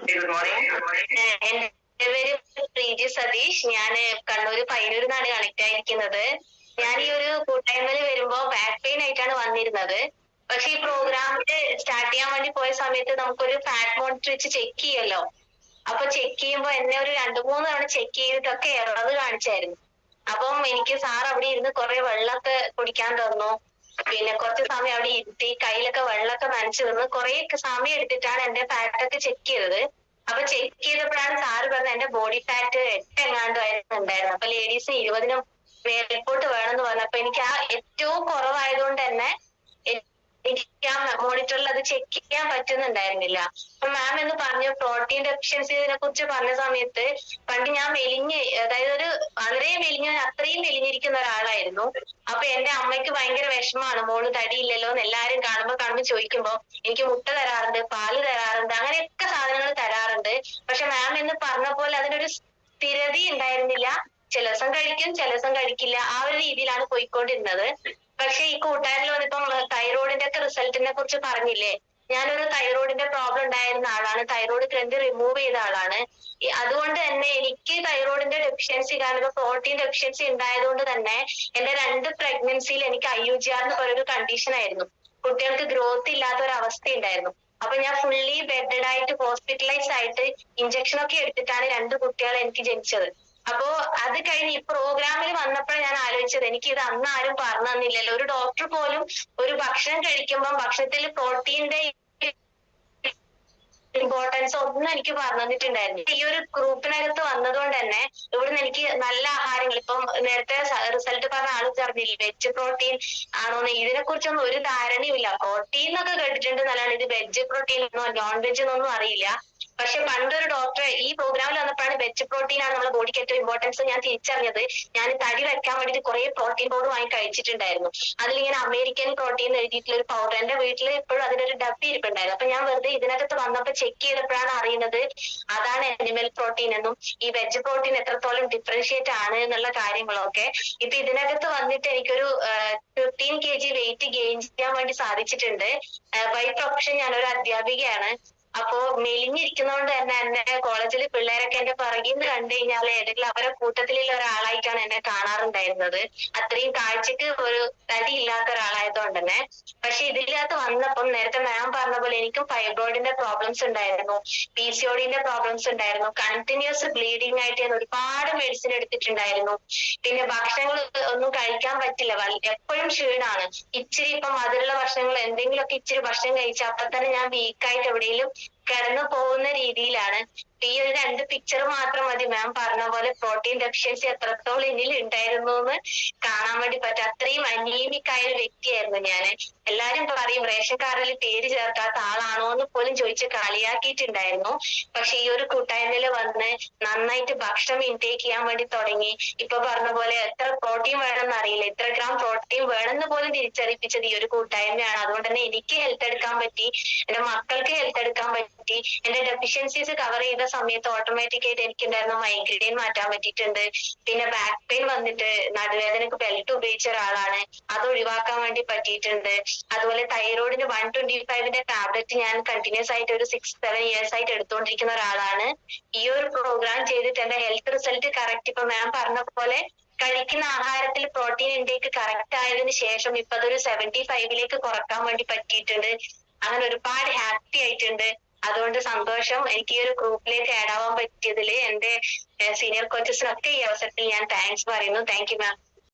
Good morning. എന്റെ പേര് പ്രീതി സതീഷ്. ഞാൻ കണ്ണൂര് പയ്യന്നൂരിൽ നിന്നാണ് കണക്ട് ആയിരിക്കുന്നത്. ഞാൻ ഈ ഒരു കൂട്ടായ്മയിൽ വരുമ്പോ ബാക്ക് പെയിൻ ആയിട്ടാണ് വന്നിരുന്നത്. പക്ഷെ ഈ പ്രോഗ്രാമില് സ്റ്റാർട്ട് ചെയ്യാൻ വേണ്ടി പോയ സമയത്ത് നമുക്കൊരു ഫാറ്റ് മോണിറ്റർ വെച്ച് ചെക്ക് ചെയ്യല്ലോ. അപ്പൊ ചെക്ക് ചെയ്യുമ്പോ എന്നെ ഒരു 2-3 തവണ ചെക്ക് ചെയ്തിട്ടൊക്കെ എറർ കാണിച്ചായിരുന്നു. അപ്പം എനിക്ക് സാർ അവിടെ ഇരുന്ന് കുറെ വെള്ളമൊക്കെ കുടിക്കാൻ തന്നു. പിന്നെ കുറച്ച് സമയം അവിടെ ഇരുത്തി കയ്യിലൊക്കെ വെള്ളമൊക്കെ നനച്ചു തന്നു. കുറെ സമയം എടുത്തിട്ടാണ് എന്റെ ഫാറ്റൊക്കെ ചെക്ക് ചെയ്തത്. അപ്പൊ ചെക്ക് ചെയ്തപ്പോഴാണ് സാറ് പറഞ്ഞത് എന്റെ ബോഡി ഫാറ്റ് 8 എങ്ങാണ്ടും ഉണ്ടായിരുന്നു. അപ്പൊ ലേഡീസ് 20-നും റിപ്പോർട്ട് വേണമെന്ന് പറഞ്ഞപ്പോ എനിക്ക് ആ ഏറ്റവും കുറവായതുകൊണ്ട് തന്നെ എനിക്ക് ആ മോണിറ്ററിൽ അത് ചെക്ക് ചെയ്യാൻ പറ്റുന്നുണ്ടായിരുന്നില്ല. അപ്പൊ മാം എന്ന് പറഞ്ഞു പ്രോട്ടീൻ ഡെഫിഷ്യൻസിനെ കുറിച്ച് പറഞ്ഞ സമയത്ത് പണ്ട് ഞാൻ മെലിഞ്ഞ്, അതായത് ഒരു വളരെ മെലിഞ്ഞ, അത്രയും മെലിഞ്ഞിരിക്കുന്ന ഒരാളായിരുന്നു. അപ്പൊ എന്റെ അമ്മയ്ക്ക് ഭയങ്കര വിഷമാണ്, മോള് തടിയില്ലല്ലോ എന്ന് എല്ലാരും കാണുമ്പോ ചോദിക്കുമ്പോ എനിക്ക് മുട്ട തരാറുണ്ട്, പാല് തരാറുണ്ട്, അങ്ങനെയൊക്കെ സാധനങ്ങൾ തരാറുണ്ട്. പക്ഷെ മാം എന്ന് പറഞ്ഞ പോലെ അതിനൊരു സ്ഥിരത ഉണ്ടായിരുന്നില്ല. ചില ദിവസം കഴിക്കും, ചില ദിവസം കഴിക്കില്ല, ആ ഒരു രീതിയിലാണ് പോയിക്കൊണ്ടിരുന്നത്. പക്ഷെ ഈ കൂട്ടായ്മയിൽ വന്നിപ്പം തൈറോയിഡിന്റെ ഒക്കെ റിസൾട്ടിനെ കുറിച്ച് പറഞ്ഞില്ലേ, ഞാനൊരു തൈറോയിഡിന്റെ പ്രോബ്ലം ഉണ്ടായിരുന്ന ആളാണ്. തൈറോയിഡ് ഗ്രന്ഥി റിമൂവ് ചെയ്ത ആളാണ്. അതുകൊണ്ട് തന്നെ എനിക്ക് തൈറോയിഡിന്റെ ഡെഫിഷ്യൻസി കാരണം പ്രോട്ടീൻ ഡെഫിഷ്യൻസി ഉണ്ടായതുകൊണ്ട് തന്നെ എന്റെ 2 പ്രഗ്നൻസിയിൽ എനിക്ക് IUGR എന്ന് പറയുന്ന കണ്ടീഷൻ ആയിരുന്നു. കുട്ടികൾക്ക് ഗ്രോത്ത് ഇല്ലാത്ത ഒരു അവസ്ഥ ഉണ്ടായിരുന്നു. അപ്പൊ ഞാൻ ഫുള്ളി ബെഡഡ് ആയിട്ട് ഹോസ്പിറ്റലൈസ് ആയിട്ട് ഇഞ്ചക്ഷൻ ഒക്കെ എടുത്തിട്ടാണ് 2 കുട്ടികൾ എനിക്ക് ജനിച്ചത്. അപ്പോ അത് കഴിഞ്ഞ് ഈ പ്രോഗ്രാമിൽ വന്നപ്പോൾ ഞാൻ ആലോചിച്ചത്, എനിക്ക് ഇത് അന്ന് ആരും പറഞ്ഞു തന്നില്ലല്ലോ. ഒരു ഡോക്ടർ പോലും ഒരു ഭക്ഷണം കഴിക്കുമ്പോൾ ഭക്ഷണത്തിൽ പ്രോട്ടീന്റെ ഇമ്പോർട്ടൻസ് ഒന്നും എനിക്ക് പറഞ്ഞു തന്നിട്ടുണ്ടായിരുന്നു. ഈ ഒരു ഗ്രൂപ്പിനകത്ത് വന്നതുകൊണ്ട് തന്നെ ഇവിടുന്ന് എനിക്ക് നല്ല ആഹാരങ്ങൾ, ഇപ്പം നേരത്തെ റിസൾട്ട് പറഞ്ഞ ആള് പറഞ്ഞില്ലേ വെജ് പ്രോട്ടീൻ ആണോന്ന്, ഇതിനെ കുറിച്ചൊന്നും ഒരു ധാരണയും ഇല്ല. പ്രോട്ടീൻ എന്നൊക്കെ കേട്ടിട്ടുണ്ട് നല്ലതാണ്, ഇത് വെജ് പ്രോട്ടീൻ എന്നോ നോൺ വെജ് എന്നൊന്നും അറിയില്ല. പക്ഷെ പണ്ടൊരു ഡോക്ടറെ ഈ പ്രോഗ്രാമിൽ വന്നപ്പോഴാണ് വെജ് പ്രോട്ടീൻ ആണ് നമ്മുടെ ബോഡിക്ക് ഏറ്റവും ഇമ്പോർട്ടൻസ് ഞാൻ തിരിച്ചറിഞ്ഞത്. ഞാൻ തടി വെക്കാൻ വേണ്ടിയിട്ട് കുറെ പ്രോട്ടീൻ പൗഡർ വാങ്ങി കഴിച്ചിട്ടുണ്ടായിരുന്നു. അതിലിങ്ങനെ അമേരിക്കൻ പ്രോട്ടീൻ എഴുതിയിട്ടുള്ള ഒരു പൗഡർ എന്റെ വീട്ടിൽ ഇപ്പോഴും അതിനൊരു ഡബ്ബി ഇരിപ്പുണ്ടായിരുന്നു. അപ്പൊ ഞാൻ വെറുതെ ഇതിനകത്ത് വന്നപ്പോ ചെക്ക് ചെയ്തപ്പോഴാണ് അറിയുന്നത് അതാണ് അനിമൽ പ്രോട്ടീൻ എന്നും ഈ വെജ് പ്രോട്ടീൻ എത്രത്തോളം ഡിഫറൻഷിയേറ്റ് ആണ് എന്നുള്ള കാര്യങ്ങളൊക്കെ. ഇപ്പൊ ഇതിനകത്ത് വന്നിട്ട് എനിക്കൊരു 15 kg വെയിറ്റ് ഗെയിൻ ചെയ്യാൻ വേണ്ടി സാധിച്ചിട്ടുണ്ട്. ബൈ പ്രൊഫഷൻ ഞാനൊരു അധ്യാപികയാണ്. അപ്പോ മെലിഞ്ഞിരിക്കുന്നതുകൊണ്ട് തന്നെ എന്നെ കോളേജിൽ പിള്ളേരൊക്കെ എന്റെ പിറകിൽ നിന്ന് കണ്ടു കഴിഞ്ഞാൽ ഏതെങ്കിലും അവരെ കൂട്ടത്തിലുള്ള ഒരാളായിട്ടാണ് എന്നെ കാണാറുണ്ടായിരുന്നത്. അത്രയും കാഴ്ചക്ക് ഒരു തടി ഇല്ലാത്ത ഒരാളായതുകൊണ്ട് തന്നെ. പക്ഷെ ഇതിനകത്ത് വന്നപ്പം നേരത്തെ മാം പറഞ്ഞ പോലെ എനിക്കും ഫൈബ്രോയിഡിന്റെ പ്രോബ്ലംസ് ഉണ്ടായിരുന്നു, PCODന്റെ പ്രോബ്ലംസ് ഉണ്ടായിരുന്നു, കണ്ടിന്യൂസ് ബ്ലീഡിങ് ആയിട്ട് ഞാൻ ഒരുപാട് മെഡിസിൻ എടുത്തിട്ടുണ്ടായിരുന്നു. പിന്നെ ഭക്ഷണങ്ങൾ ഒന്നും കഴിക്കാൻ പറ്റില്ല, എപ്പോഴും ക്ഷീണാണ്. ഇച്ചിരി ഇപ്പം മധുരമുള്ള ഭക്ഷണങ്ങൾ എന്തെങ്കിലുമൊക്കെ ഇച്ചിരി ഭക്ഷണം കഴിച്ചാൽ അപ്പൊ തന്നെ ഞാൻ വീക്കായിട്ട് എവിടെയെങ്കിലും കിടന്നു പോകുന്ന രീതിയിലാണ്. ഈ ഒരു 2 പിക്ചർ മാത്രം മതി മാം പറഞ്ഞ പോലെ പ്രോട്ടീൻ ഡെഫിഷ്യൻസി എത്രത്തോളം എന്നിൽ ഉണ്ടായിരുന്നു എന്ന് കാണാൻ വേണ്ടി പറ്റും. അത്രയും അനീമിക് ആയ ഒരു വ്യക്തിയായിരുന്നു ഞാൻ. എല്ലാരും പറയും റേഷൻ കാർഡിൽ പേര് ചേർക്കാത്ത ആളാണോ എന്ന് പോലും ചോദിച്ച് കളിയാക്കിയിട്ടുണ്ടായിരുന്നു. പക്ഷെ ഈ ഒരു കൂട്ടായ്മയിൽ വന്ന് നന്നായിട്ട് ഭക്ഷണം ഇൻടേക്ക് ചെയ്യാൻ വേണ്ടി തുടങ്ങി. ഇപ്പൊ പറഞ്ഞ പോലെ എത്ര പ്രോട്ടീൻ വേണമെന്ന് അറിയില്ല, ഇത്ര ഗ്രാം പ്രോട്ടീൻ വേണമെന്ന് പോലും തിരിച്ചറിയിപ്പിച്ചത് ഈ ഒരു കൂട്ടായ്മയാണ്. അതുകൊണ്ട് തന്നെ എനിക്ക് ഹെൽത്ത് എടുക്കാൻ പറ്റി, എന്റെ മക്കൾക്ക് ഹെൽത്ത് എടുക്കാൻ പറ്റി. എന്റെ ഡെഫിഷ്യൻസീസ് കവർ ചെയ്ത സമയത്ത് ഓട്ടോമാറ്റിക് ആയിട്ട് എനിക്കുണ്ടായിരുന്ന മൈഗ്രെയിൻ മാറ്റാൻ പറ്റിയിട്ടുണ്ട്. പിന്നെ ബാക്ക് പെയിൻ വന്നിട്ട് നടുവേദനക്ക് ബെൽറ്റ് ഉപയോഗിച്ച ഒരാളാണ്, അത് ഒഴിവാക്കാൻ വേണ്ടി പറ്റിയിട്ടുണ്ട്. അതുപോലെ തൈറോയിഡിന് 125ന്റെ ടാബ്ലറ്റ് ഞാൻ കണ്ടിന്യൂസ് ആയിട്ട് ഒരു 6-7 ഇയേഴ്സ് ആയിട്ട് എടുത്തുകൊണ്ടിരിക്കുന്ന ഒരാളാണ്. ഈ ഒരു പ്രോഗ്രാം ചെയ്തിട്ട് എന്റെ ഹെൽത്ത് റിസൾട്ട് കറക്റ്റ് ഇപ്പൊ മാം പറഞ്ഞ പോലെ കഴിക്കുന്ന ആഹാരത്തിൽ പ്രോട്ടീൻ ഇൻടേക്ക് കറക്റ്റ് ആയതിനു ശേഷം ഇപ്പൊ അതൊരു 75ലേക്ക് കുറക്കാൻ വേണ്ടി പറ്റിയിട്ടുണ്ട്. അങ്ങനെ ഒരുപാട് ഹാപ്പി ആയിട്ടുണ്ട്. അതുകൊണ്ട് സന്തോഷം. എനിക്ക് ഈ ഒരു ഗ്രൂപ്പിലേക്ക് ആഡ് ആവാൻ പറ്റിയതിൽ എന്റെ സീനിയർ കോച്ചസിനൊക്കെ ഈ അവസരത്തിൽ ഞാൻ താങ്ക്സ് പറയുന്നു. Thank you ma'am.